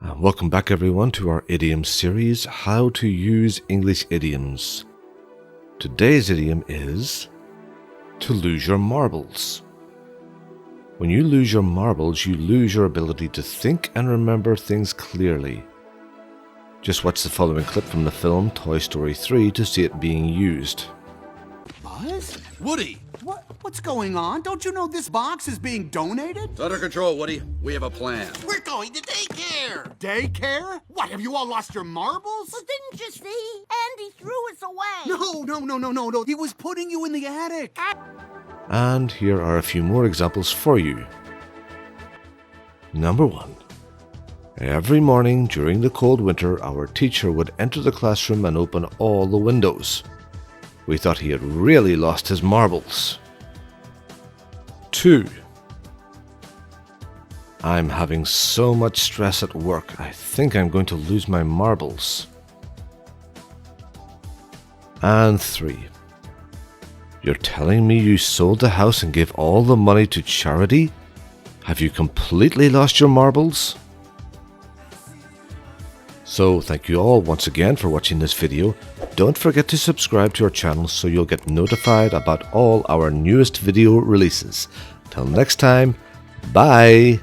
Welcome back everyone to our idiom series, How to Use English Idioms. Today's idiom is to lose your marbles. When you lose your marbles, you lose your ability to think and remember things clearly. Just watch the following clip from the film Toy Story 3 to see it being used. Buzz? Woody! What's going on? Don't you know this box is being donated? It's under control, Woody. We have a plan. We're going to daycare! Daycare? What, have you all lost your marbles? Well, didn't you see? Andy threw us away! No. He was putting you in the attic. And here are a few more examples for you. Number 1. Every morning during the cold winter, our teacher would enter the classroom and open all the windows. We thought he had really lost his marbles. 2. I'm having so much stress at work, I think I'm going to lose my marbles. And 3. You're telling me you sold the house and gave all the money to charity? Have you completely lost your marbles? So thank you all once again for watching this video. Don't forget to subscribe to our channel so you'll get notified about all our newest video releases. Till next time, bye!